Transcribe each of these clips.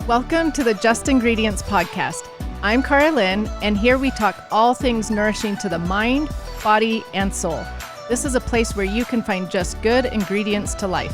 Welcome to the Just Ingredients podcast. I'm Cara Lynn, and here we talk all things nourishing to the mind, body, and soul. This is a place where you can find just good ingredients to life.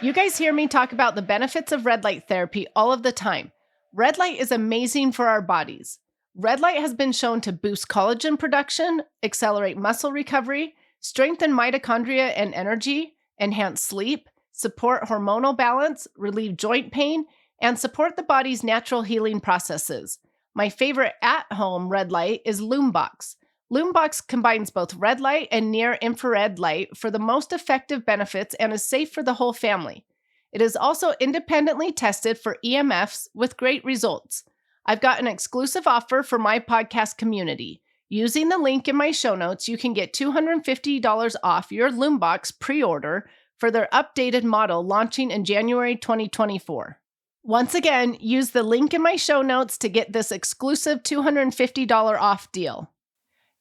You guys hear me talk about the benefits of red light therapy all of the time. Red light is amazing for our bodies. Red light has been shown to boost collagen production, accelerate muscle recovery, strengthen mitochondria and energy, enhance sleep, support hormonal balance, relieve joint pain, and support the body's natural healing processes. My favorite at-home red light is Loombox. Loombox combines both red light and near-infrared light for the most effective benefits and is safe for the whole family. It is also independently tested for EMFs with great results. I've got an exclusive offer for my podcast community. Using the link in my show notes, you can get $250 off your Loombox pre-order for their updated model launching in January 2024. Once again, use the link in my show notes to get this exclusive $250 off deal.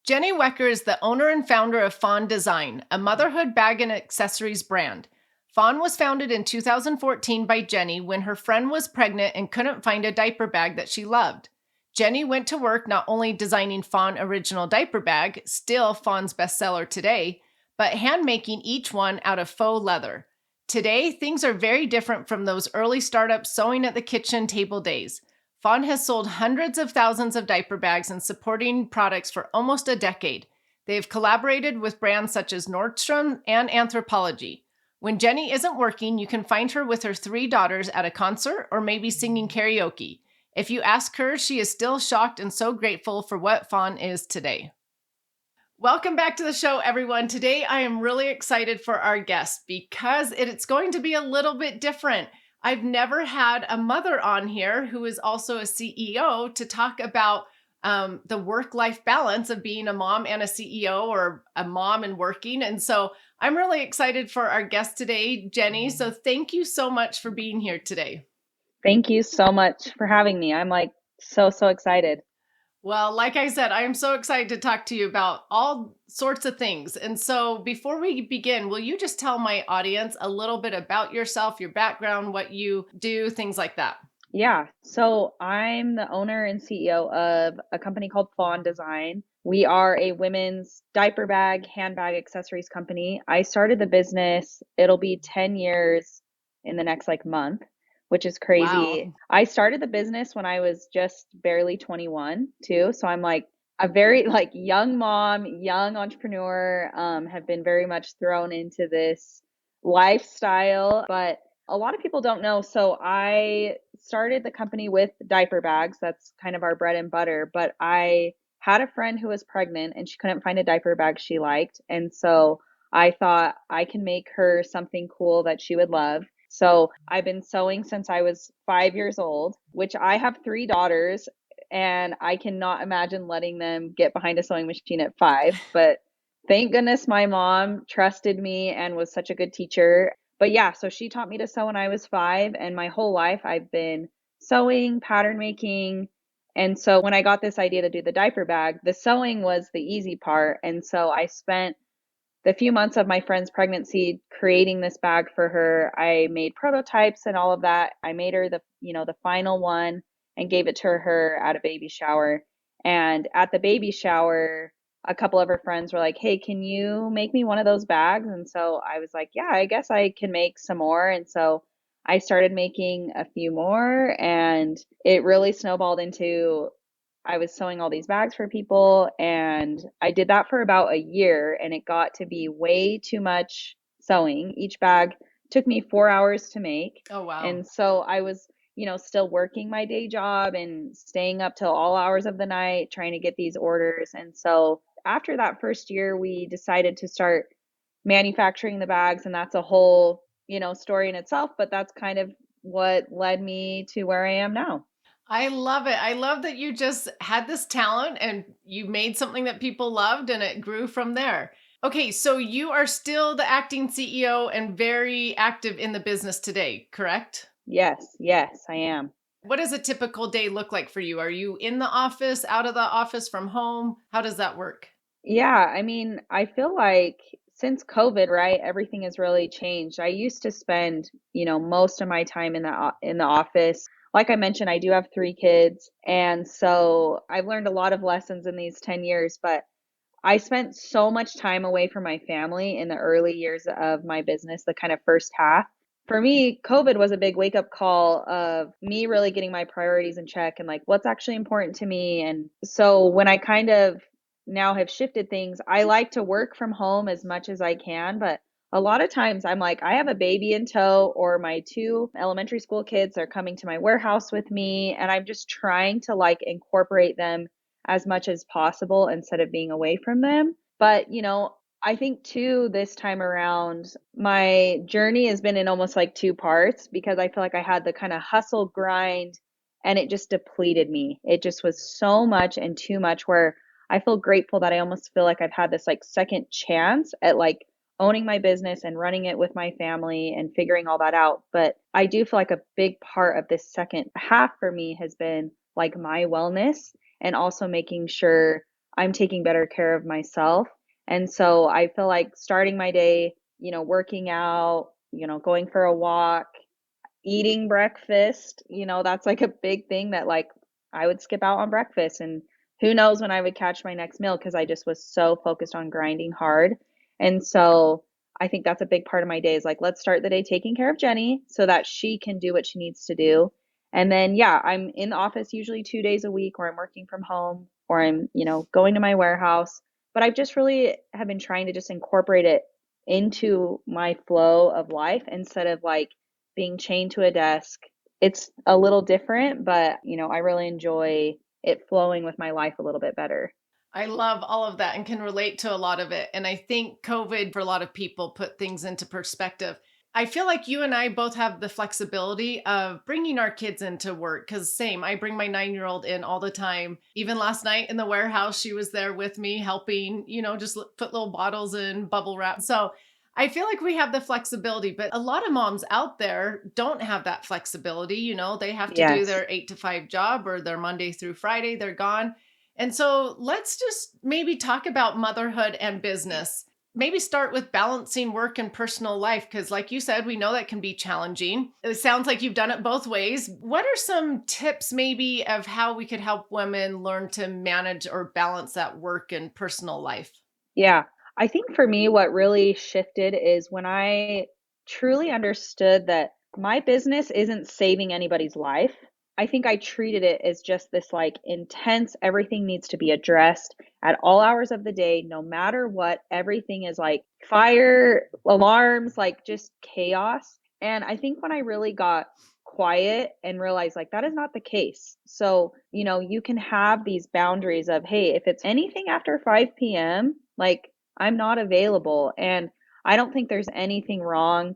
Jenny Wecker is the owner and founder of Fawn Design, a motherhood bag and accessories brand. Fawn was founded in 2014 by Jenny when her friend was pregnant and couldn't find a diaper bag that she loved. Jenny went to work not only designing Fawn Original Diaper Bag, still Fawn's bestseller today, but hand-making each one out of faux leather. Today, things are very different from those early startup sewing at the kitchen table days. Fawn has sold hundreds of thousands of diaper bags and supporting products for almost a decade. They have collaborated with brands such as Nordstrom and Anthropologie. When Jenny isn't working, you can find her with her 3 daughters at a concert or maybe singing karaoke. If you ask her, she is still shocked and so grateful for what Fawn is today. Welcome back to the show, everyone. Today, I am really excited for our guest because it's going to be a little bit different. I've never had a mother on here who is also a CEO to talk about the work-life balance of being a mom and a CEO, or a mom and working. And so I'm really excited for our guest today, Jenny. So thank you so much for being here today. Thank you so much for having me. I'm so excited. Well, like I said, I am so excited to talk to you about all sorts of things. And so before we begin, will you just tell my audience a little bit about yourself, your background, what you do, things like that? Yeah. So I'm the owner and CEO of a company called Fawn Design. We are a women's diaper bag, handbag accessories company. I started the business, it'll be 10 years in the next month, which is crazy. Wow. I started the business when I was just barely 21 too. So I'm a very young mom, young entrepreneur, have been very much thrown into this lifestyle, but a lot of people don't know. So I started the company with diaper bags. That's kind of our bread and butter, but I had a friend who was pregnant and she couldn't find a diaper bag she liked. And so I thought I can make her something cool that she would love. So I've been sewing since I was 5 years old, which I have 3 daughters, and I cannot imagine letting them get behind a sewing machine at 5. But thank goodness my mom trusted me and was such a good teacher. But yeah, so she taught me to sew when I was 5, and my whole life I've been sewing, pattern making. And so when I got this idea to do the diaper bag, the sewing was the easy part. And so I spent the few months of my friend's pregnancy creating this bag for her. I made prototypes and all of that. I made her the final one and gave it to her at a baby shower. And at the baby shower, a couple of her friends were like, "Hey, can you make me one of those bags?" And so I was like, "Yeah, I guess I can make some more." And so I started making a few more, and it really snowballed into I was sewing all these bags for people, and I did that for about a year, and it got to be way too much sewing. Each bag took me 4 hours to make. Oh, wow. And so I was, still working my day job and staying up till all hours of the night trying to get these orders. And so after that first year, we decided to start manufacturing the bags, and that's a whole, story in itself, but that's kind of what led me to where I am now. I love it. I love that you just had this talent and you made something that people loved and it grew from there. Okay, so you are still the acting CEO and very active in the business today, correct? Yes, I am. What does a typical day look like for you? Are you in the office, out of the office, from home? How does that work? Yeah, I mean, I feel like since COVID, right, everything has really changed. I used to spend, most of my time in the office. Like I mentioned, I do have 3 kids, and so I've learned a lot of lessons in these 10 years, but I spent so much time away from my family in the early years of my business, the kind of first half. For me, COVID was a big wake up call of me really getting my priorities in check and like what's actually important to me. And so when I kind of now have shifted things, I like to work from home as much as I can, but a lot of times I'm like, I have a baby in tow, or my 2 elementary school kids are coming to my warehouse with me, and I'm just trying to like incorporate them as much as possible instead of being away from them. But, I think too, this time around, my journey has been in almost like 2 parts because I feel like I had the kind of hustle grind and it just depleted me. It just was so much and too much where I feel grateful that I almost feel like I've had this like second chance at like owning my business and running it with my family and figuring all that out. But I do feel like a big part of this second half for me has been like my wellness and also making sure I'm taking better care of myself. And so I feel like starting my day, working out, going for a walk, eating breakfast, that's like a big thing that like I would skip out on breakfast, and who knows when I would catch my next meal because I just was so focused on grinding hard. And so I think that's a big part of my day is like, let's start the day taking care of Jenny so that she can do what she needs to do. And then, yeah, I'm in the office usually 2 days a week, or I'm working from home, or I'm, going to my warehouse. But I've just really have been trying to just incorporate it into my flow of life instead of like being chained to a desk. It's a little different, but I really enjoy it flowing with my life a little bit better. I love all of that and can relate to a lot of it. And I think COVID for a lot of people put things into perspective. I feel like you and I both have the flexibility of bringing our kids into work because, same, I bring my 9-year-old in all the time. Even last night in the warehouse, she was there with me helping, just put little bottles in bubble wrap. So I feel like we have the flexibility, but a lot of moms out there don't have that flexibility. They have to do Yes. their 8 to 5 job or their Monday through Friday, they're gone. And so let's just maybe talk about motherhood and business. Maybe start with balancing work and personal life, because, like you said, we know that can be challenging. It sounds like you've done it both ways. What are some tips, maybe, of how we could help women learn to manage or balance that work and personal life? Yeah. I think for me, what really shifted is when I truly understood that my business isn't saving anybody's life. I think I treated it as just this like intense, everything needs to be addressed at all hours of the day, no matter what. Everything is like fire alarms, like just chaos. And I think when I really got quiet and realized like that is not the case. So, you can have these boundaries of, hey, if it's anything after 5 p.m., like I'm not available. And I don't think there's anything wrong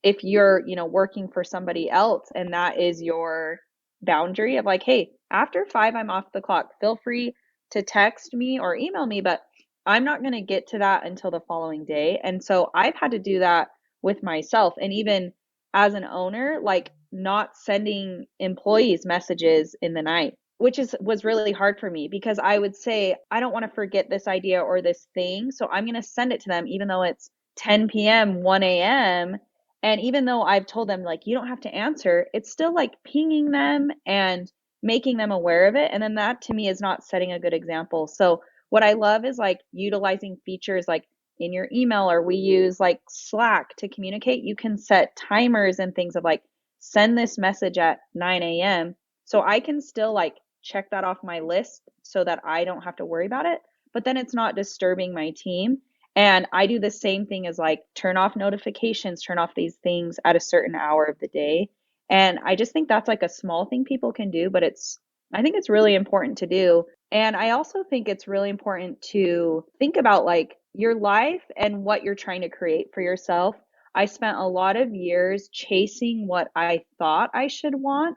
if you're, working for somebody else and that is your boundary of like, hey, after 5, I'm off the clock. Feel free to text me or email me, but I'm not going to get to that until the following day. And so I've had to do that with myself. And even as an owner, like not sending employees messages in the night, which was really hard for me because I would say, I don't want to forget this idea or this thing. So I'm going to send it to them, even though it's 10 p.m., 1 a.m. And even though I've told them, like, you don't have to answer, it's still like pinging them and making them aware of it. And then that to me is not setting a good example. So what I love is like utilizing features like in your email, or we use like Slack to communicate. You can set timers and things of like, send this message at 9 a.m. So I can still like check that off my list so that I don't have to worry about it. But then it's not disturbing my team. And I do the same thing as like turn off notifications, turn off these things at a certain hour of the day. And I just think that's like a small thing people can do, but I think it's really important to do. And I also think it's really important to think about like your life and what you're trying to create for yourself. I spent a lot of years chasing what I thought I should want,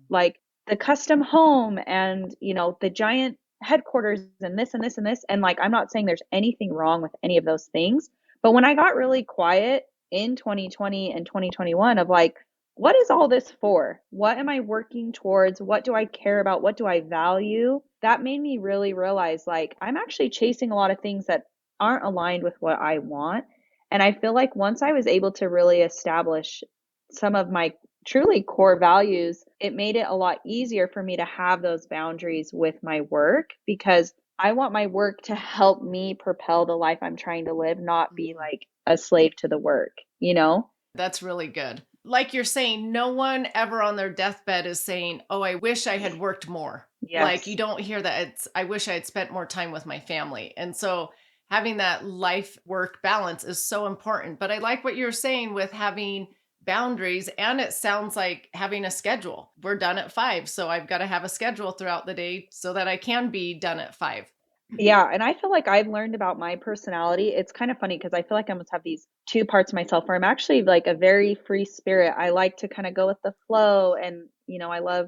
like the custom home and, the giant headquarters and this and this and this. And like, I'm not saying there's anything wrong with any of those things. But when I got really quiet in 2020 and 2021 of like, what is all this for? What am I working towards? What do I care about? What do I value? That made me really realize like, I'm actually chasing a lot of things that aren't aligned with what I want. And I feel like once I was able to really establish some of my truly core values, it made it a lot easier for me to have those boundaries with my work because I want my work to help me propel the life I'm trying to live, not be Mhm. like a slave to the work, you know? That's really good. Like you're saying, no one ever on their deathbed is saying, "Oh, I wish I had worked more." Like you Yes. don't hear that. It's, "I wish I had spent more time with my family." And so having that life work balance is so important. But I like what you're saying with having boundaries. And it sounds like having a schedule. We're done at 5. So I've got to have a schedule throughout the day so that I can be done at 5. Yeah, and I feel like I've learned about my personality. It's kind of funny because I feel like I almost have these two parts of myself where I'm actually like a very free spirit. I like to kind of go with the flow and, I love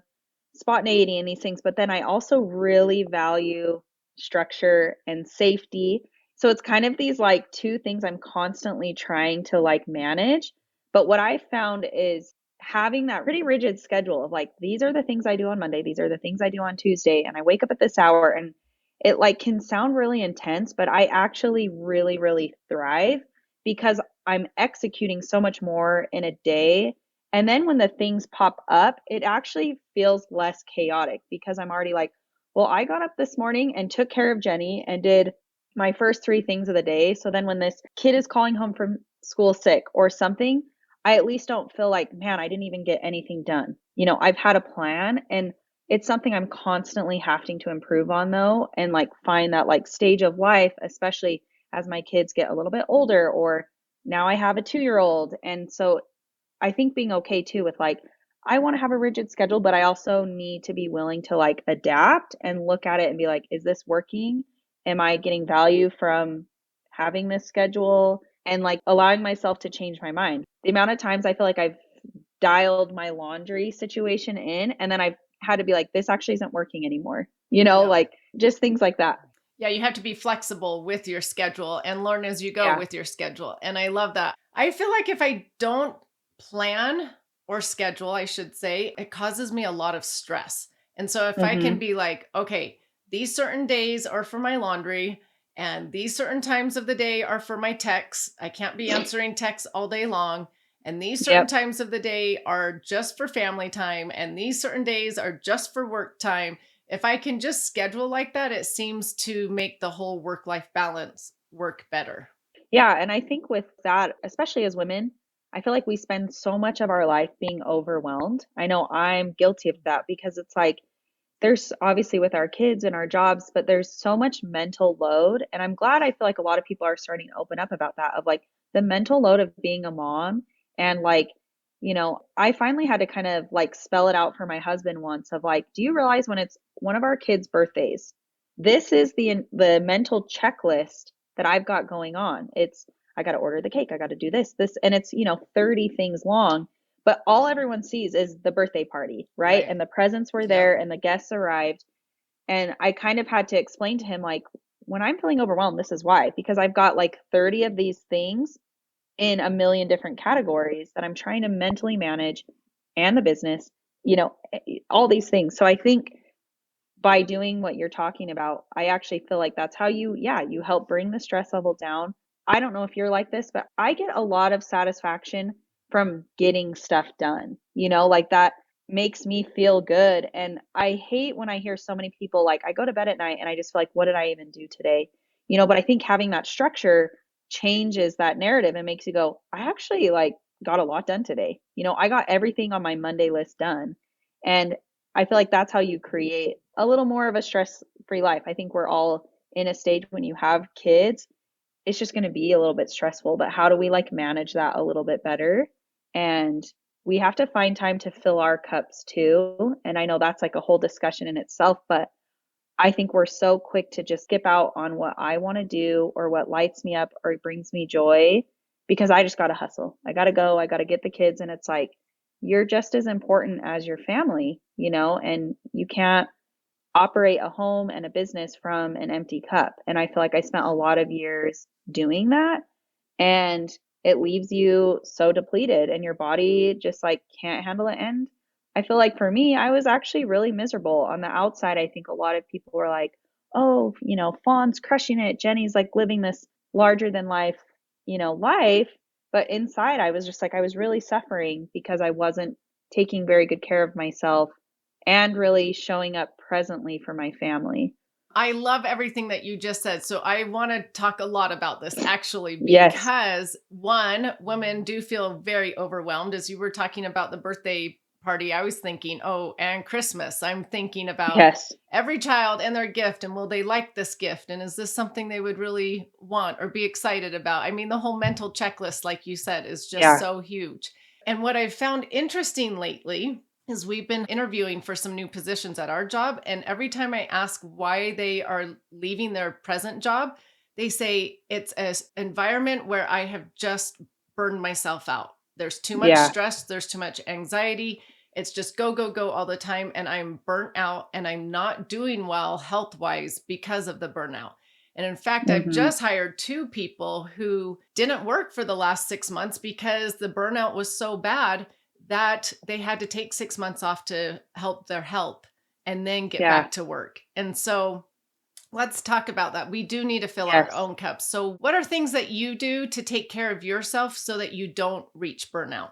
spontaneity and these things, but then I also really value structure and safety. So it's kind of these like two things I'm constantly trying to like manage. But what I found is having that pretty rigid schedule of like, these are the things I do on Monday, these are the things I do on Tuesday, and I wake up at this hour and it like can sound really intense, but I actually really, really thrive because I'm executing so much more in a day. And then when the things pop up, it actually feels less chaotic because I'm already like, well, I got up this morning and took care of Jenny and did my first three things of the day. So then when this kid is calling home from school sick or something, I at least don't feel like, man, I didn't even get anything done. I've had a plan and it's something I'm constantly having to improve on though, and like find that like stage of life, especially as my kids get a little bit older, or now I have a 2-year old. And so I think being okay too with like, I want to have a rigid schedule, but I also need to be willing to like adapt and look at it and be like, is this working? Am I getting value from having this schedule? And like allowing myself to change my mind. The amount of times I feel like I've dialed my laundry situation in and then I've had to be like, this actually isn't working anymore. Yeah. Like just things like that. Yeah, you have to be flexible with your schedule and learn as you go Yeah. with your schedule. And I love that. I feel like if I don't plan or schedule, I should say, it causes me a lot of stress. And so if I can Hmm. be like, okay, these certain days are for my laundry and these certain times of the day are for my texts. I can't be answering texts all day long. And these certain Yep. times of the day are just for family time. And these certain days are just for work time. If I can just schedule like that, it seems to make the whole work life balance work better. Yeah. And I think with that, especially as women, I feel like we spend so much of our life being overwhelmed. I know I'm guilty of that because it's like there's obviously with our kids and our jobs, but there's so much mental load. And I'm glad I feel like a lot of people are starting to open up about that of like the mental load of being a mom. And like, I finally had to kind of like spell it out for my husband once of like, do you realize when it's one of our kids' birthdays, this is the mental checklist that I've got going on. It's I got to order the cake, I got to do this, and it's 30 things long, but all everyone sees is the birthday party, right? Right. And the presents were Yep. there and the guests arrived. And I kind of had to explain to him, like, when I'm feeling overwhelmed, this is why, because I've got like 30 of these things in a million different categories that I'm trying to mentally manage and the business, all these things. So I think by doing what you're talking about, I actually feel like that's how you help bring the stress level down. I don't know if you're like this, but I get a lot of satisfaction from getting stuff done. Like that makes me feel good. And I hate when I hear so many people like, I go to bed at night and I just feel like, what did I even do today? But I think having that structure changes that narrative and makes you go, I actually like got a lot done today. I got everything on my Monday list done. And I feel like that's how you create a little more of a stress-free life. I think we're all in a stage when you have kids, it's just going to be a little bit stressful, but how do we like manage that a little bit better? And we have to find time to fill our cups too. And I know that's like a whole discussion in itself, but I think we're so quick to just skip out on what I want to do or what lights me up or brings me joy because I just got to hustle. I got to go. I got to get the kids. And it's like, you're just as important as your family, and you can't operate a home and a business from an empty cup. And I feel like I spent a lot of years doing that. And it leaves you so depleted and your body just like can't handle it. And I feel like for me, I was actually really miserable on the outside. I think a lot of people were like, oh, Fawn's crushing it. Jenny's like living this larger than life, life, but inside I was just like I was really suffering because I wasn't taking very good care of myself and really showing up presently for my family. I love everything that you just said. So I want to talk a lot about this actually, Yes. because one, women do feel very overwhelmed. As you were talking about the birthday party, I was thinking, oh, and Christmas. I'm thinking about Yes. every child and their gift, and will they like this gift? And is this something they would really want or be excited about? I mean, the whole mental checklist, like you said, is just Yeah. so huge. And what I've found interesting lately is we've been interviewing for some new positions at our job. And every time I ask why they are leaving their present job, they say it's an environment where I have just burned myself out. There's too much Yeah. stress, there's too much anxiety. It's just go, go, go all the time. And I'm burnt out and I'm not doing well health wise because of the burnout. And in fact, I've Mhm. just hired two people who didn't work for the last 6 months because the burnout was so bad that they had to take 6 months off to help their health and then get Yeah. back to work. And so let's talk about that. We do need to fill our Yes. own cups. So, what are things that you do to take care of yourself so that you don't reach burnout?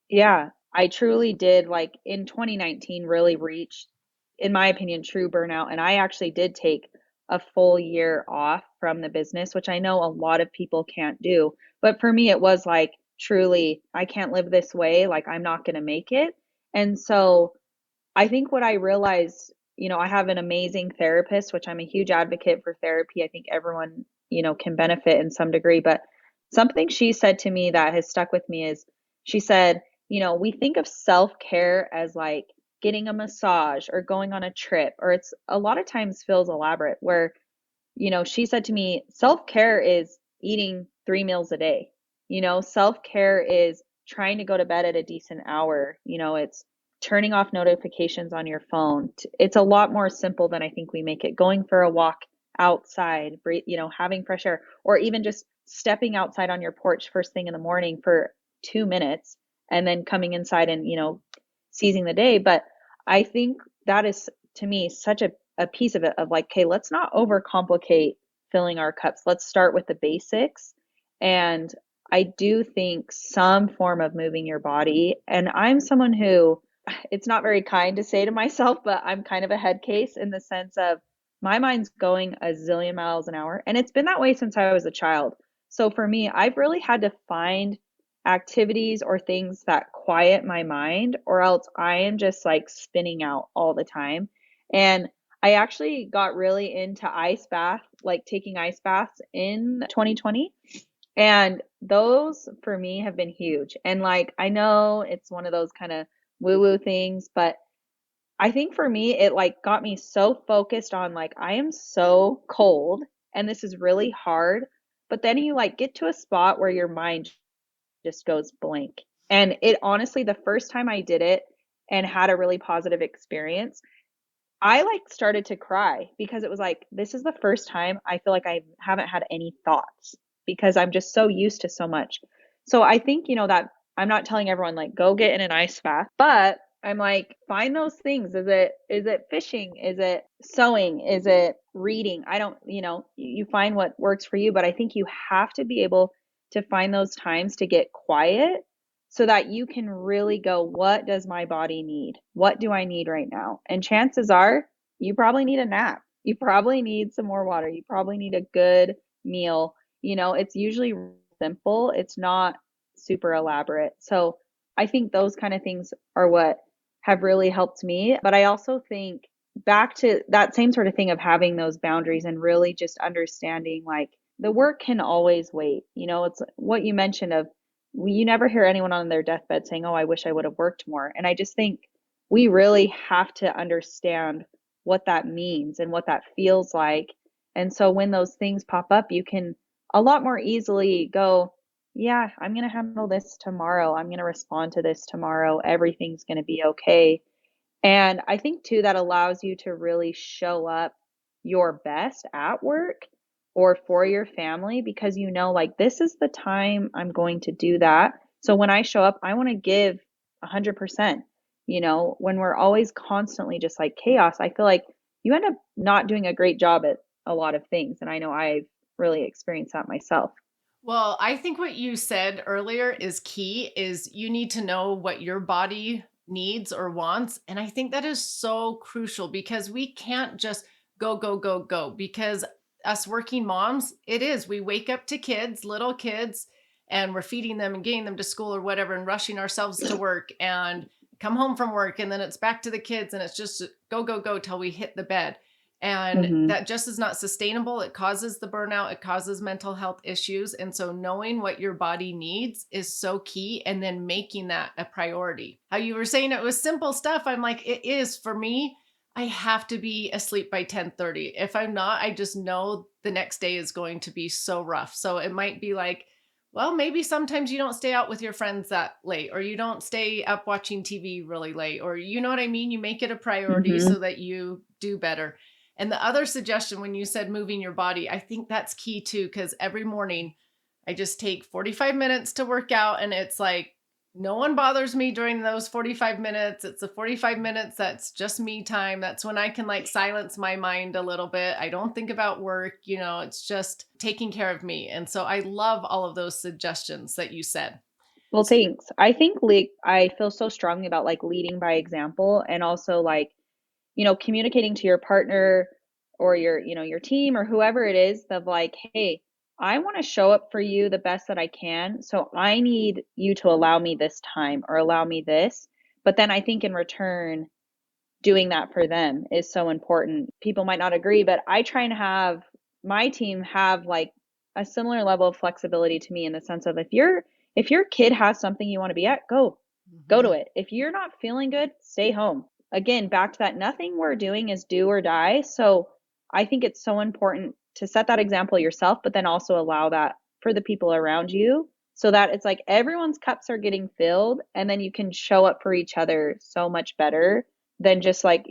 Yeah, I truly did, like, in 2019, really reach, in my opinion, true burnout, and I actually did take a full year off from the business, which I know a lot of people can't do, but for me, it was, like, truly, "I can't live this way, like, I'm not gonna make it," and so I think what I realized, I have an amazing therapist, which I'm a huge advocate for therapy. I think everyone, can benefit in some degree. But something she said to me that has stuck with me is she said, we think of self care as like getting a massage or going on a trip, or it's a lot of times feels elaborate, where she said to me, self-care is eating 3 meals a day. Self-care is trying to go to bed at a decent hour. It's turning off notifications on your phone. It's a lot more simple than I think we make it. Going for a walk outside, breathe, having fresh air, or even just stepping outside on your porch first thing in the morning for 2 minutes and then coming inside and, seizing the day. But I think that is, to me, such a piece of it, of like, okay, let's not overcomplicate filling our cups. Let's start with the basics. And I do think some form of moving your body. And I'm someone who, it's not very kind to say to myself, but I'm kind of a head case in the sense of my mind's going a zillion miles an hour. And it's been that way since I was a child. So for me, I've really had to find activities or things that quiet my mind, or else I am just like spinning out all the time. And I actually got really into ice bath, like taking ice baths in 2020. And those for me have been huge. And like, I know it's one of those kind of woo woo things, but I think for me, it like got me so focused on like, I am so cold and this is really hard. But then you like get to a spot where your mind just goes blank. And it honestly, the first time I did it and had a really positive experience, I, like, started to cry because it was like, this is the first time I feel like I haven't had any thoughts because I'm just so used to so much. So I think, that I'm not telling everyone, like, go get in an ice bath, but I'm like, find those things. Is it fishing? Is it sewing? Is it reading? I don't, you find what works for you, but I think you have to be able to find those times to get quiet so that you can really go, what does my body need? What do I need right now? And chances are you probably need a nap. You probably need some more water. You probably need a good meal. It's usually simple, it's not super elaborate. So I think those kind of things are what have really helped me. But I also think back to that same sort of thing of having those boundaries and really just understanding like the work can always wait. It's what you mentioned of you never hear anyone on their deathbed saying, "Oh, I wish I would have worked more." And I just think we really have to understand what that means and what that feels like. And so when those things pop up, you can a lot more easily go, "Yeah, I'm going to handle this tomorrow. I'm going to respond to this tomorrow. Everything's going to be okay." And I think too that allows you to really show up your best at work or for your family because like this is the time I'm going to do that. So when I show up, I want to give 100%. When we're always constantly just like chaos, I feel like you end up not doing a great job at a lot of things. And I know I've really experienced that myself. Well, I think what you said earlier is key is you need to know what your body needs or wants. And I think that is so crucial because we can't just go, go, go, go. Because us working moms, it is. We wake up to kids, little kids, and we're feeding them and getting them to school or whatever and rushing ourselves to work and come home from work. And then it's back to the kids and it's just go, go, go till we hit the bed. And Hmm. that just is not sustainable. It causes the burnout, it causes mental health issues. And so, knowing what your body needs is so key, and then making that a priority. How you were saying it was simple stuff. I'm like, it is for me. I have to be asleep by 10:30. If I'm not, I just know the next day is going to be so rough. So, it might be like, well, maybe sometimes you don't stay out with your friends that late, or you don't stay up watching TV really late, or you know what I mean? You make it a priority Hmm. so that you do better. And the other suggestion when you said moving your body, I think that's key too, because every morning I just take 45 minutes to work out. And it's like, no one bothers me during those 45 minutes. It's the 45 minutes that's just me time. That's when I can like silence my mind a little bit. I don't think about work, it's just taking care of me. And so I love all of those suggestions that you said. Well, thanks. I think like I feel so strongly about like leading by example and also like, communicating to your partner or your team or whoever it is of like, hey, I want to show up for you the best that I can. So I need you to allow me this time or allow me this. But then I think in return, doing that for them is so important. People might not agree, but I try and have my team have like a similar level of flexibility to me in the sense of if your kid has something you want to be at, go to Mhm. it. If you're not feeling good, stay home. Again, back to that nothing we're doing is do or die. So I think it's so important to set that example yourself, but then also allow that for the people around you so that it's like everyone's cups are getting filled and then you can show up for each other so much better than just like,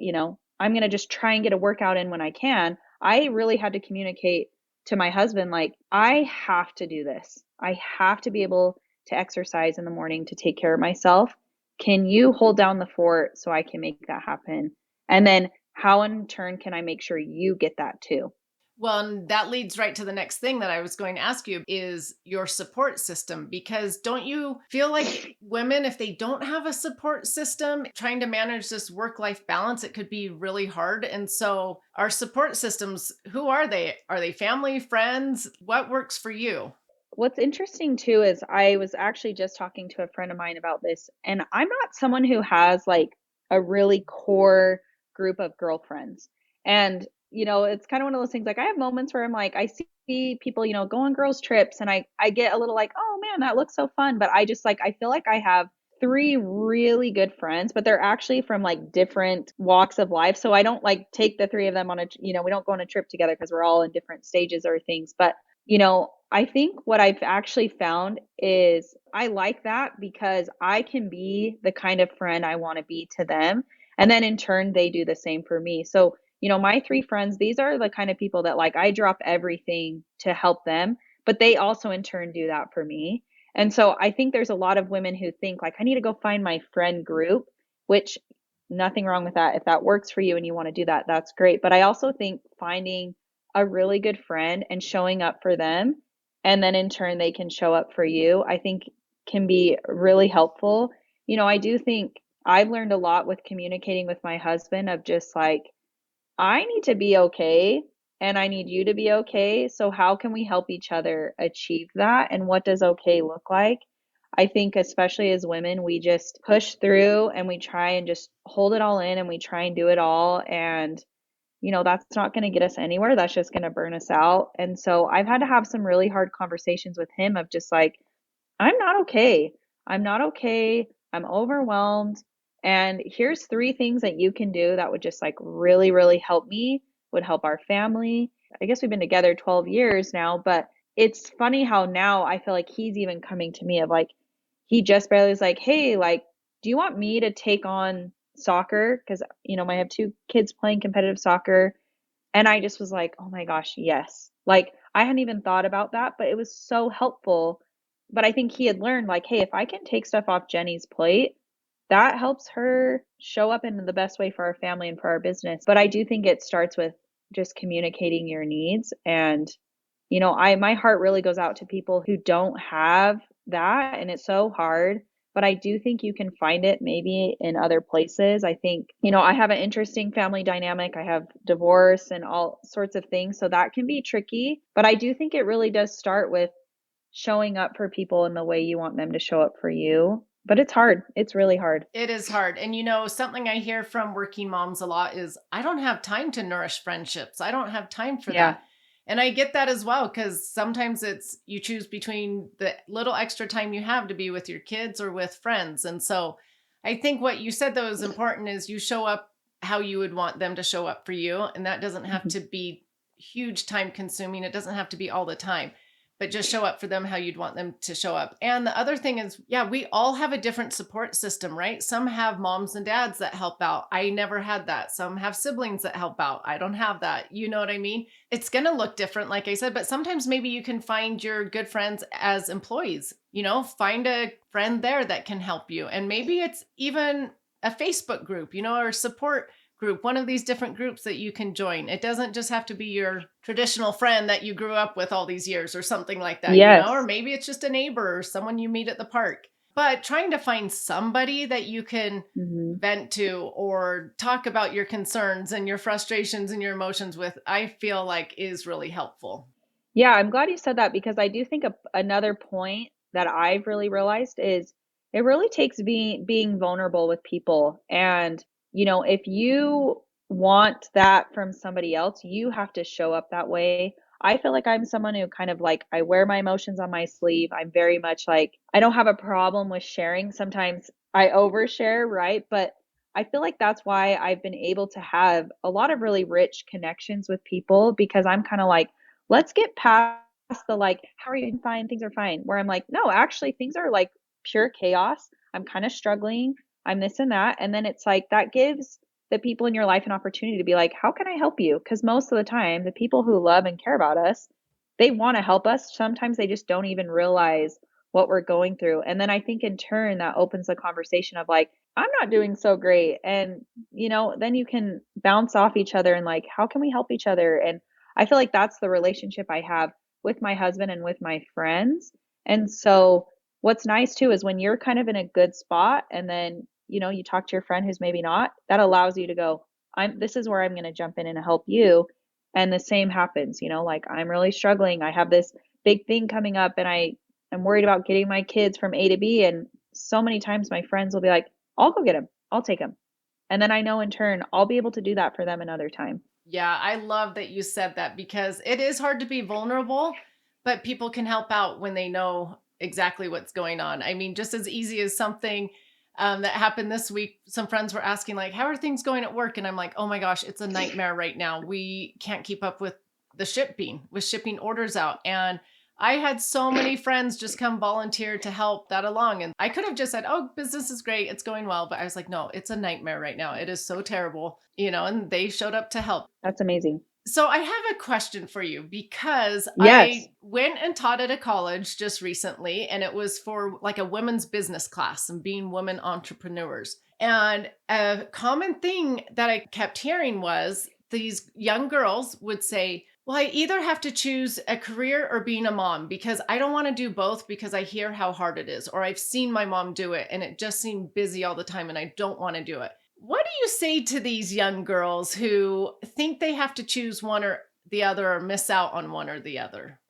I'm going to just try and get a workout in when I can. I really had to communicate to my husband, like, I have to do this. I have to be able to exercise in the morning to take care of myself. Can you hold down the fort so I can make that happen? And then how in turn can I make sure you get that too? Well, and that leads right to the next thing that I was going to ask you is your support system. Because don't you feel like women, if they don't have a support system, trying to manage this work life balance, it could be really hard. And so, our support systems, who are they? Are they family, friends? What works for you? What's interesting too is I was actually just talking to a friend of mine about this, and I'm not someone who has like a really core group of girlfriends. And, it's kind of one of those things like I have moments where I'm like, I see people, go on girls' trips, and I get a little like, oh man, that looks so fun. But I just like, I feel like I have three really good friends, but they're actually from like different walks of life. So I don't like take the three of them on we don't go on a trip together because we're all in different stages or things. But I think what I've actually found is I like that because I can be the kind of friend I want to be to them. And then in turn, they do the same for me. So, my three friends, these are the kind of people that like I drop everything to help them, but they also in turn do that for me. And so I think there's a lot of women who think like I need to go find my friend group, which nothing wrong with that. If that works for you and you want to do that, that's great. But I also think finding a really good friend and showing up for them and then in turn they can show up for you, I think can be really helpful. I do think I've learned a lot with communicating with my husband of just like, I need to be okay and I need you to be okay. So, how can we help each other achieve that? And what does okay look like? I think, especially as women, we just push through and we try and just hold it all in and we try and do it all. And that's not going to get us anywhere. That's just going to burn us out. And so I've had to have some really hard conversations with him of just like, I'm not okay. I'm not okay. I'm overwhelmed. And here's three things that you can do that would just like really, really help me, would help our family. I guess we've been together 12 years now, but it's funny how now I feel like he's even coming to me of like, he just barely is like, hey, like, do you want me to take on soccer? Because, I have two kids playing competitive soccer. And I just was like, oh my gosh, yes. Like, I hadn't even thought about that, but it was so helpful. But I think he had learned, like, hey, if I can take stuff off Jenny's plate, that helps her show up in the best way for our family and for our business. But I do think it starts with just communicating your needs and my heart really goes out to people who don't have that, and it's so hard. But I do think you can find it maybe in other places. I think, I have an interesting family dynamic. I have divorce and all sorts of things, so that can be tricky. But I do think it really does start with showing up for people in the way you want them to show up for you. But it's hard. It's really hard. It is hard. And something I hear from working moms a lot is, I don't have time to nourish friendships. I don't have time for Yeah. that. And I get that as well, because sometimes it's you choose between the little extra time you have to be with your kids or with friends. And so I think what you said, though, is important is you show up how you would want them to show up for you. And that doesn't have Mhm. to be huge time consuming. It doesn't have to be all the time, but just show up for them how you'd want them to show up. And the other thing is, yeah, we all have a different support system, right? Some have moms and dads that help out. I never had that. Some have siblings that help out. I don't have that. You know what I mean? It's going to look different, like I said, but sometimes maybe you can find your good friends as employees, find a friend there that can help you. And maybe it's even a Facebook group, or support group, one of these different groups that you can join. It doesn't just have to be your traditional friend that you grew up with all these years or something like that, or Yes. maybe it's just a neighbor or someone you meet at the park. But trying to find somebody that you can Hmm. vent to or talk about your concerns and your frustrations and your emotions with, I feel like is really helpful. Yeah, I'm glad you said that because I do think another point that I've really realized is it really takes being vulnerable with people. And, if you want that from somebody else, you have to show up that way. I feel like I'm someone who kind of like I wear my emotions on my sleeve. I'm very much like I don't have a problem with sharing. Sometimes I overshare, right? But I feel like that's why I've been able to have a lot of really rich connections with people because I'm kind of like let's get past the like, how are you doing? Fine, things are fine. Where I'm like, no, actually, things are like pure chaos. I'm kind of struggling. I'm this and that. And then it's like that gives the people in your life an opportunity to be like, how can I help you? Because most of the time, the people who love and care about us, they want to help us. Sometimes they just don't even realize what we're going through. And then I think in turn, that opens the conversation of like, I'm not doing so great. And, then you can bounce off each other and like, how can we help each other? And I feel like that's the relationship I have with my husband and with my friends. And so what's nice too is when you're kind of in a good spot and then, you talk to your friend who's maybe not, that allows you to go, this is where I'm going to jump in and help you. And the same happens, like I'm really struggling. I have this big thing coming up and I'm worried about getting my kids from A to B. And so many times my friends will be like, I'll go get them. I'll take them. And then I know in turn, I'll be able to do that for them another time. Yeah, I love that you said that because it is hard to be vulnerable, but people can help out when they know exactly what's going on. I mean, just as easy as something that happened this week. Some friends were asking, like, how are things going at work? And I'm like, oh my gosh, it's a nightmare right now. We can't keep up with with shipping orders out. And I had so many friends just come volunteer to help that along. And I could have just said, oh, business is great. It's going well. But I was like, no, it's a nightmare right now. It is so terrible, and they showed up to help. That's amazing. So I have a question for you because Yes. I went and taught at a college just recently, and it was for like a women's business class and being women entrepreneurs. And a common thing that I kept hearing was these young girls would say, well, I either have to choose a career or being a mom because I don't want to do both because I hear how hard it is, or I've seen my mom do it and it just seemed busy all the time and I don't want to do it. What do you say to these young girls who think they have to choose one or the other or miss out on one or the other?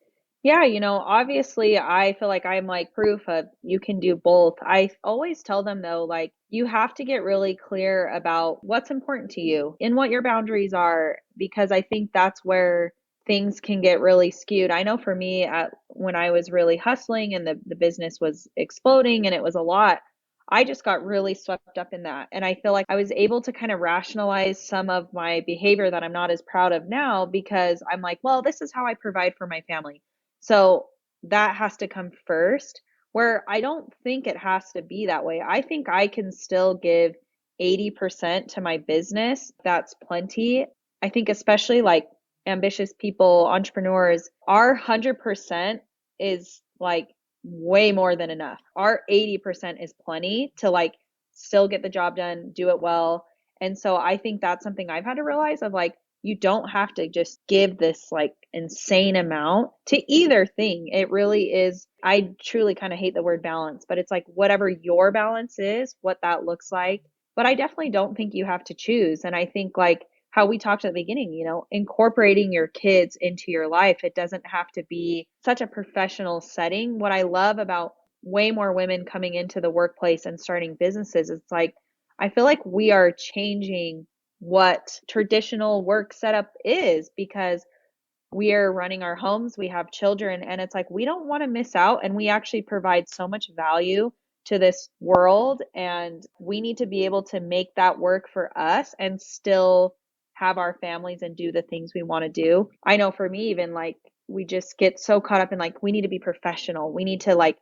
Yeah, obviously I feel like I'm like proof of you can do both. I always tell them though, like you have to get really clear about what's important to you and what your boundaries are, because I think that's where things can get really skewed. I know for me, when I was really hustling and the business was exploding and it was a lot, I just got really swept up in that. And I feel like I was able to kind of rationalize some of my behavior that I'm not as proud of now because I'm like, well, this is how I provide for my family. So that has to come first, where I don't think it has to be that way. I think I can still give 80% to my business. That's plenty. I think, especially like ambitious people, entrepreneurs, our 100% is like way more than enough. Our 80% is plenty to like still get the job done, do it well. And so I think that's something I've had to realize of like, you don't have to just give this like insane amount to either thing. It really is, I truly kind of hate the word balance, but it's like whatever your balance is, what that looks like. But I definitely don't think you have to choose. And I think like how we talked at the beginning, incorporating your kids into your life, it doesn't have to be such a professional setting. What I love about way more women coming into the workplace and starting businesses, it's like, I feel like we are changing what traditional work setup is because we are running our homes, we have children, and it's like we don't want to miss out. And we actually provide so much value to this world, and we need to be able to make that work for us and still have our families and do the things we want to do. I know for me, even like we just get so caught up in like we need to be professional, we need to like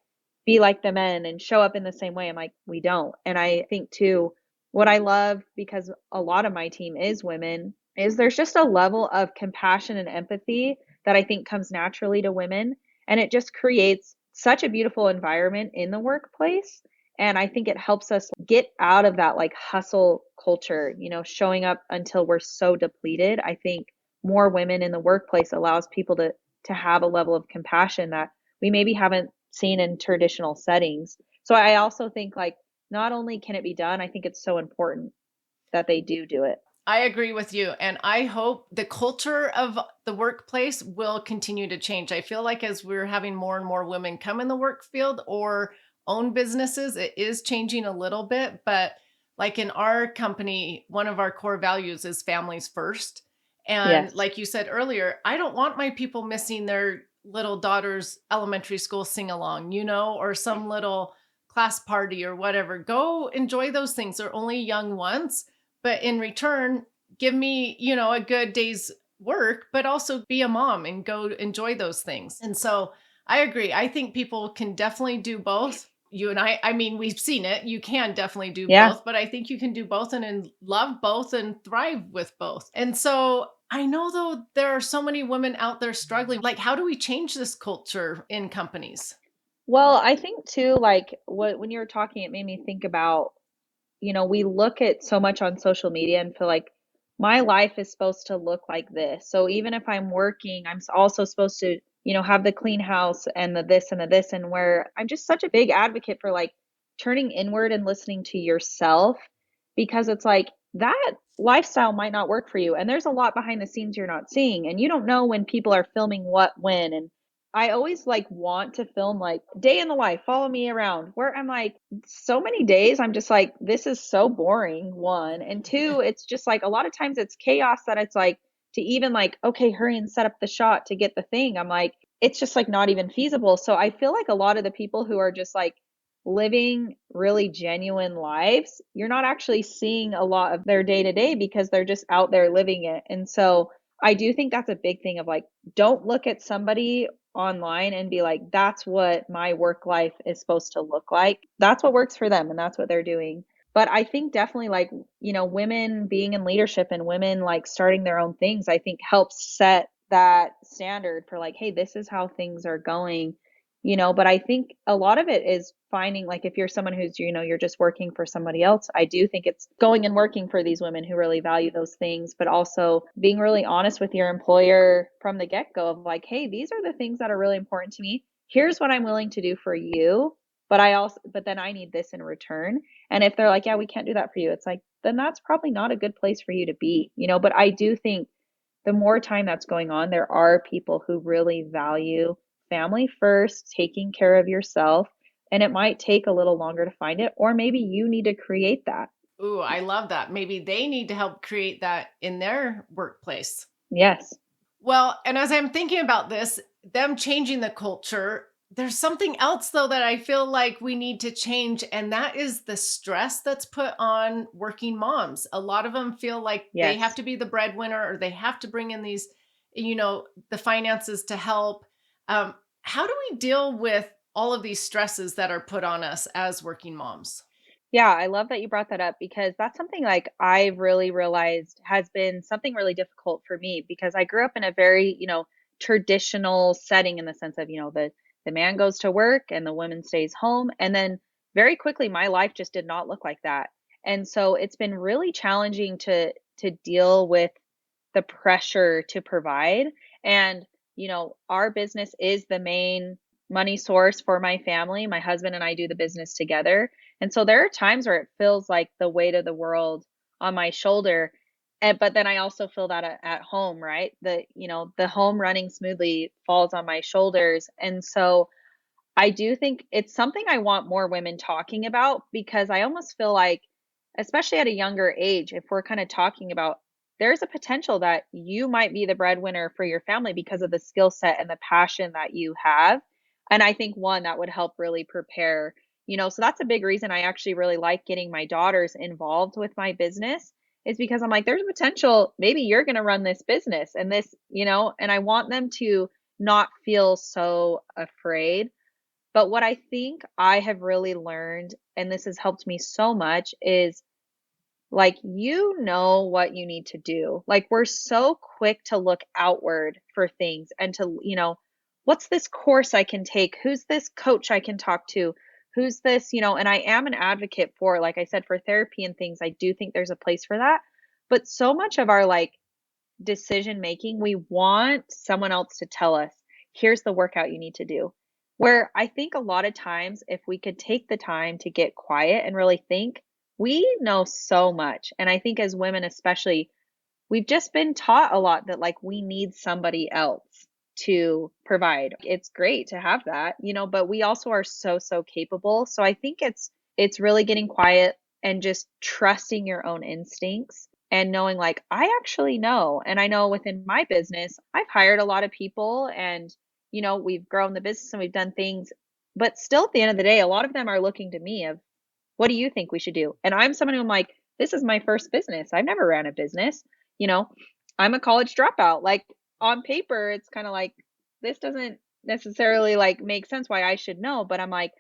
be like the men and show up in the same way. I'm like, we don't. And I think too, what I love, because a lot of my team is women, is there's just a level of compassion and empathy that I think comes naturally to women. And it just creates such a beautiful environment in the workplace. And I think it helps us get out of that like hustle culture, showing up until we're so depleted. I think more women in the workplace allows people to have a level of compassion that we maybe haven't seen in traditional settings. So I also think like not only can it be done, I think it's so important that they do it. I agree with you. And I hope the culture of the workplace will continue to change. I feel like as we're having more and more women come in the work field or own businesses, it is changing a little bit. But like in our company, one of our core values is families first. And Yes. like you said earlier, I don't want my people missing their little daughter's elementary school sing along, or some little class party or whatever. Go enjoy those things. They're only young once, but in return, give me, a good day's work, but also be a mom and go enjoy those things. And so I agree. I think people can definitely do both. You and I mean, we've seen it. You can definitely do Yeah. both, but I think you can do both and love both and thrive with both. And so I know though, there are so many women out there struggling. Like, how do we change this culture in companies? Well, I think too, like when you were talking, it made me think about, we look at so much on social media and feel like my life is supposed to look like this. So even if I'm working, also supposed to, have the clean house and the this and the this, and where I'm just such a big advocate for like turning inward and listening to yourself, because it's like that lifestyle might not work for you. And there's a lot behind the scenes you're not seeing, and you don't know when people are filming what, when. And I always like want to film like day in the life, follow me around, where I'm like, so many days I'm just like, this is so boring, one. And two, it's just like a lot of times it's chaos that it's like to even like, okay, hurry and set up the shot to get the thing. I'm like, it's just like not even feasible. So I feel like a lot of the people who are just like living really genuine lives, you're not actually seeing a lot of their day to day because they're just out there living it. And so I do think that's a big thing of like, don't look at somebody online and be like, that's what my work life is supposed to look like. That's what works for them and that's what they're doing. But I think definitely like, women being in leadership and women like starting their own things, I think helps set that standard for like, hey, this is how things are going. But I think a lot of it is finding like if you're someone who's, you're just working for somebody else, I do think it's going and working for these women who really value those things, but also being really honest with your employer from the get-go of like, hey, these are the things that are really important to me. Here's what I'm willing to do for you, but then I need this in return. And if they're like, yeah, we can't do that for you, it's like, then that's probably not a good place for you to be, but I do think the more time that's going on, there are people who really value family first, taking care of yourself, and it might take a little longer to find it, or maybe you need to create that. Ooh, I love that. Maybe they need to help create that in their workplace. Yes. Well, and as I'm thinking about this, them changing the culture, there's something else though that I feel like we need to change, and that is the stress that's put on working moms. A lot of them feel like they have Yes. to be the breadwinner or they have to bring in these, the finances to help. How do we deal with all of these stresses that are put on us as working moms? Yeah, I love that you brought that up because that's something like I've really realized has been something really difficult for me because I grew up in a very, traditional setting in the sense of, the man goes to work and the woman stays home. And then very quickly my life just did not look like that. And so it's been really challenging to deal with the pressure to provide. And, our business is the main money source for my family. My husband and I do the business together. And so there are times where it feels like the weight of the world on my shoulder. And but then I also feel that at home, right? The home running smoothly falls on my shoulders. And so I do think it's something I want more women talking about, because I almost feel like, especially at a younger age, if we're kind of talking about, there's a potential that you might be the breadwinner for your family because of the skill set and the passion that you have. And I think one that would help really prepare, so that's a big reason I actually really like getting my daughters involved with my business, is because I'm like, there's a potential maybe you're going to run this business and this, and I want them to not feel so afraid. But what I think I have really learned, and this has helped me so much, is like, what you need to do. Like, we're so quick to look outward for things and to, what's this course I can take? Who's this coach I can talk to? Who's this, and I am an advocate for, like I said, for therapy and things. I do think there's a place for that. But so much of our like decision making, we want someone else to tell us, here's the workout you need to do. Where I think a lot of times, if we could take the time to get quiet and really think, we know so much. And I think as women, especially, we've just been taught a lot that like we need somebody else to provide. It's great to have that, but we also are so, so capable. So I think it's really getting quiet and just trusting your own instincts and knowing like I actually know. And I know within my business, I've hired a lot of people and we've grown the business and we've done things, but still at the end of the day, a lot of them are looking to me of, what do you think we should do? And I'm someone who I'm like, this is my first business. I've never ran a business. You know, I'm a college dropout. Like on paper, it's kind of like this doesn't necessarily like make sense why I should know, but I'm like,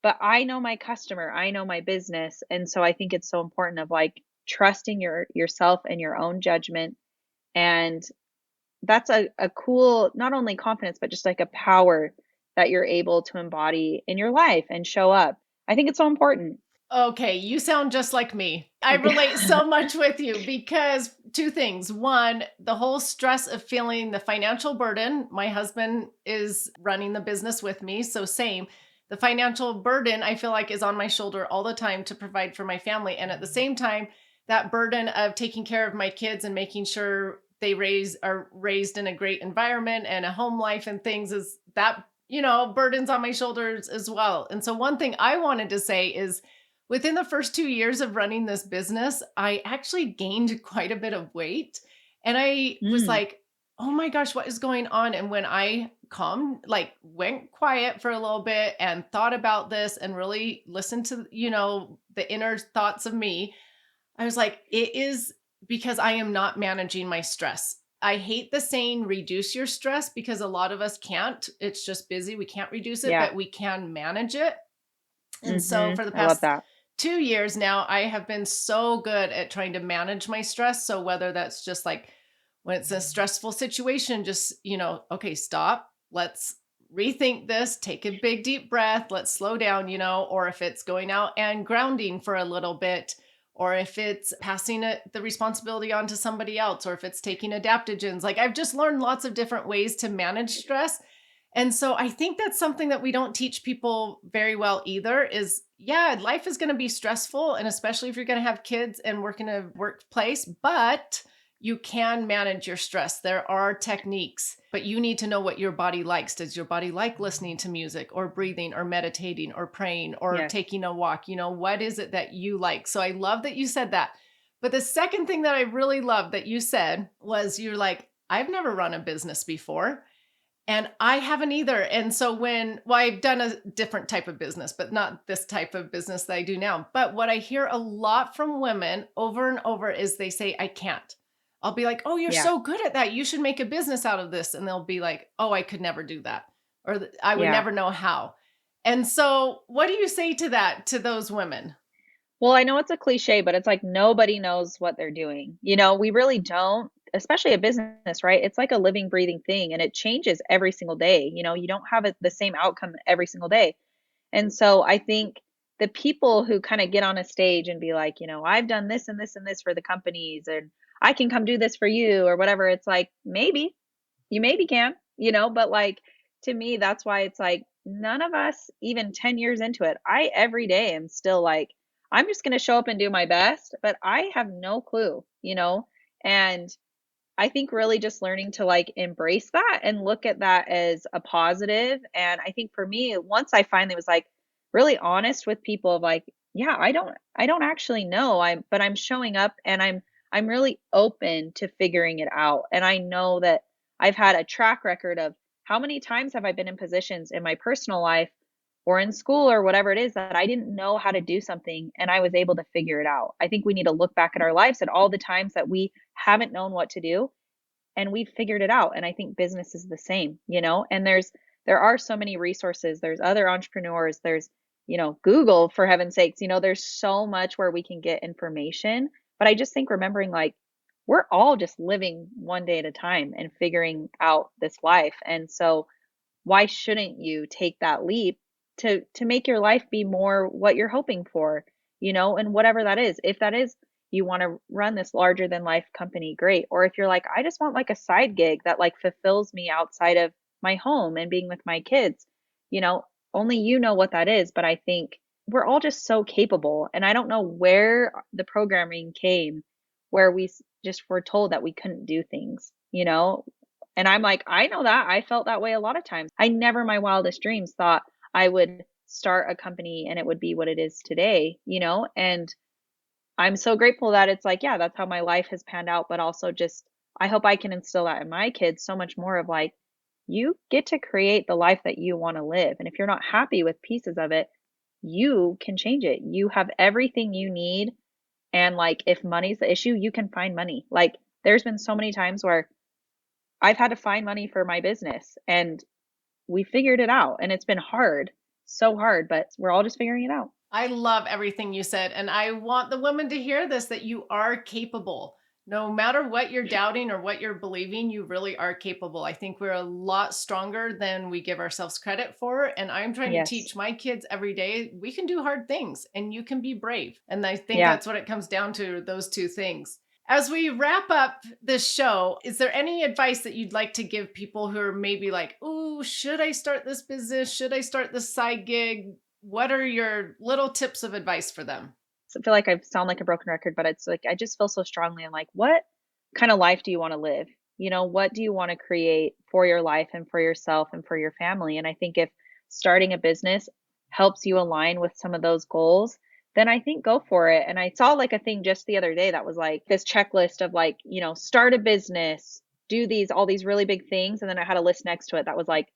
but I know my customer, I know my business. And so I think it's so important of like trusting yourself and your own judgment. And that's a cool, not only confidence, but just like a power that you're able to embody in your life and show up. I think it's so important. Okay, you sound just like me. I relate so much with you because two things. One, the whole stress of feeling the financial burden. My husband is running the business with me, so same. The financial burden I feel like is on my shoulder all the time to provide for my family. And at the same time, that burden of taking care of my kids and making sure they are raised in a great environment and a home life and things is that, burdens on my shoulders as well. And so one thing I wanted to say is, within the first 2 years of running this business, I actually gained quite a bit of weight. And I was Mm, like, oh my gosh, what is going on? And when I went quiet for a little bit and thought about this and really listened to, the inner thoughts of me, I was like, it is because I am not managing my stress. I hate the saying reduce your stress because a lot of us can't. It's just busy. We can't reduce it, yeah. but we can manage it. And so for the I love past that. 2 years now, I have been so good at trying to manage my stress. So whether that's just like when it's a stressful situation, just, okay, stop. Let's rethink this, take a big deep breath, let's slow down, or if it's going out and grounding for a little bit, or if it's passing the responsibility on to somebody else, or if it's taking adaptogens. Like I've just learned lots of different ways to manage stress. And so I think that's something that we don't teach people very well either is, yeah, life is going to be stressful. And especially if you're going to have kids and work in a workplace, but you can manage your stress. There are techniques, but you need to know what your body likes. Does your body like listening to music or breathing or meditating or praying or Yes. taking a walk? What is it that you like? So I love that you said that. But the second thing that I really love that you said was you're like, I've never run a business before. And I haven't either. And so I've done a different type of business, but not this type of business that I do now. But what I hear a lot from women over and over is they say, I can't. I'll be like, oh, you're Yeah. so good at that. You should make a business out of this. And they'll be like, oh, I could never do that. Or I would Yeah. never know how. And so what do you say to that, to those women? Well, I know it's a cliche, but it's like nobody knows what they're doing. We really don't, especially a business, right? It's like a living, breathing thing and it changes every single day. You don't have the same outcome every single day. And so I think the people who kind of get on a stage and be like, I've done this and this and this for the companies and I can come do this for you or whatever. It's like, maybe, you maybe can, but like to me, that's why it's like none of us, even 10 years into it, I every day am still like, I'm just going to show up and do my best, but I have no clue, and I think really just learning to like embrace that and look at that as a positive. And I think for me, once I finally was like really honest with people of like, yeah, I don't actually know. But I'm showing up and I'm really open to figuring it out. And I know that I've had a track record of how many times have I been in positions in my personal life or in school or whatever it is that I didn't know how to do something and I was able to figure it out. I think we need to look back at our lives at all the times that we haven't known what to do and we've figured it out. And I think business is the same, and there are so many resources. There's other entrepreneurs, there's, Google, for heaven's sakes, there's so much where we can get information. But I just think remembering like we're all just living one day at a time and figuring out this life. And so why shouldn't you take that leap to make your life be more what you're hoping for, and whatever that is. If that is you want to run this larger than life company, great. Or if you're like, I just want like a side gig that like fulfills me outside of my home and being with my kids, you know, only you know what that is. But I think we're all just so capable. And I don't know where the programming came where just were told that we couldn't do things, and I'm like, I know that. I felt that way a lot of times. I never in my wildest dreams thought I would start a company and it would be what it is today, And I'm so grateful that it's like, yeah, that's how my life has panned out, but also just I hope I can instill that in my kids so much more of like, you get to create the life that you want to live. And if you're not happy with pieces of it, you can change it. You have everything you need. And like, if money's the issue, you can find money. Like, there's been so many times where I've had to find money for my business and we figured it out. And it's been hard, so hard, but we're all just figuring it out. I love everything you said. And I want the women to hear this, that you are capable. No matter what you're doubting or what you're believing, you really are capable. I think we're a lot stronger than we give ourselves credit for. And I'm trying to Yes. teach my kids every day, we can do hard things and you can be brave. And I think Yeah. that's what it comes down to, those two things. As we wrap up this show, is there any advice that you'd like to give people who are maybe like, "Ooh, should I start this business? Should I start this side gig?" What are your little tips of advice for them? I feel like I sound like a broken record, but it's like I just feel so strongly in like, what kind of life do you want to live? What do you want to create for your life and for yourself and for your family? And I think if starting a business helps you align with some of those goals, then I think go for it. And I saw like a thing just the other day that was like this checklist of like, start a business, do all these really big things. And then I had a list next to it that was like,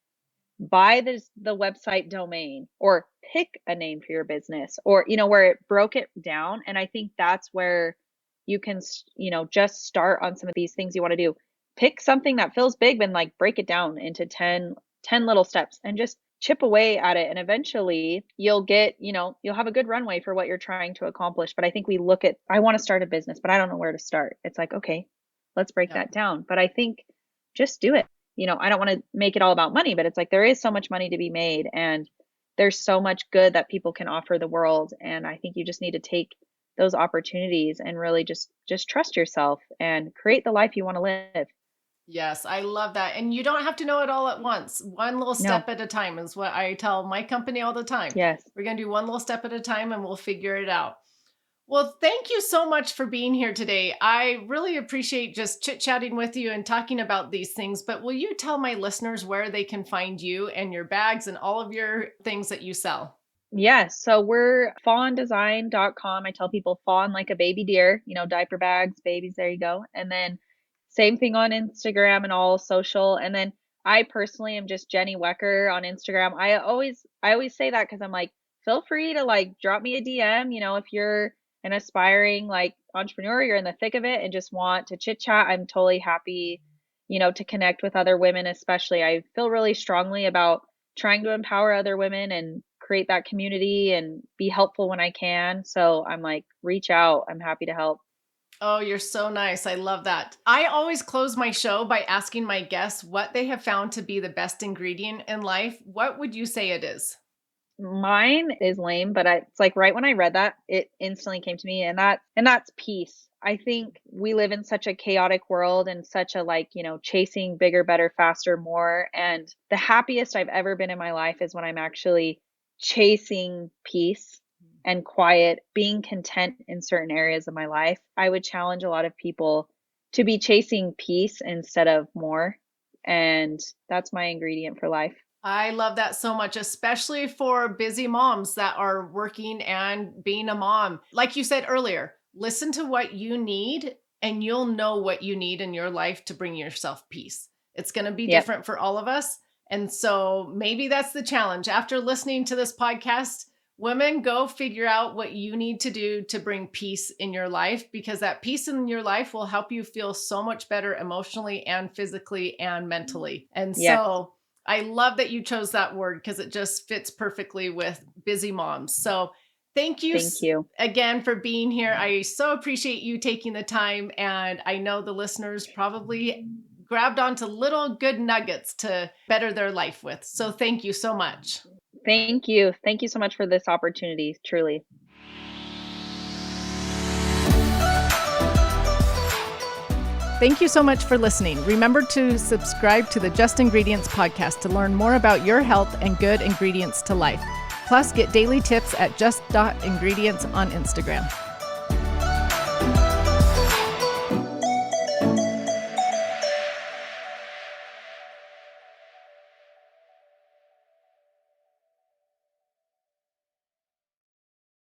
buy the website domain or pick a name for your business, or where it broke it down. And I think that's where you can just start on some of these things you want to do. Pick something that feels big and like break it down into 10 little steps and just chip away at it, and eventually you'll get, you'll have a good runway for what you're trying to accomplish. But I think we look at, I want to start a business but I don't know where to start. It's like, okay, let's break Yeah. that down. But I think just do it. I don't want to make it all about money, but it's like there is so much money to be made and there's so much good that people can offer the world. And I think you just need to take those opportunities and really just trust yourself and create the life you want to live. Yes, I love that. And you don't have to know it all at once. One little No. step at a time is what I tell my company all the time. Yes. We're going to do one little step at a time and we'll figure it out. Well, thank you so much for being here today. I really appreciate just chit chatting with you and talking about these things. But will you tell my listeners where they can find you and your bags and all of your things that you sell? Yes. So we're fawndesign.com. I tell people fawn like a baby deer, diaper bags, babies, there you go. And then same thing on Instagram and all social. And then I personally am just Jenny Wecker on Instagram. I always say that because I'm like, feel free to like drop me a DM, if you're an aspiring like entrepreneur, you're in the thick of it and just want to chit chat. I'm totally happy, to connect with other women, especially. I feel really strongly about trying to empower other women and create that community and be helpful when I can. So I'm like, reach out. I'm happy to help. Oh, you're so nice. I love that. I always close my show by asking my guests what they have found to be the best ingredient in life. What would you say it is? Mine is lame, but it's like right when I read that, it instantly came to me, and that's peace. I think we live in such a chaotic world and such a like, chasing bigger, better, faster, more. And the happiest I've ever been in my life is when I'm actually chasing peace and quiet, being content in certain areas of my life. I would challenge a lot of people to be chasing peace instead of more. And that's my ingredient for life. I love that so much, especially for busy moms that are working and being a mom. Like you said earlier, listen to what you need and you'll know what you need in your life to bring yourself peace. It's going to be Yep. different for all of us. And so maybe that's the challenge. After listening to this podcast, women, go figure out what you need to do to bring peace in your life, because that peace in your life will help you feel so much better emotionally and physically and mentally. And Yes. so I love that you chose that word because it just fits perfectly with busy moms. So thank you again for being here. I so appreciate you taking the time. And I know the listeners probably grabbed onto little good nuggets to better their life with. So thank you so much. Thank you. Thank you so much for this opportunity, truly. Thank you so much for listening. Remember to subscribe to the Just Ingredients podcast to learn more about your health and good ingredients to life. Plus, get daily tips at just.ingredients on Instagram.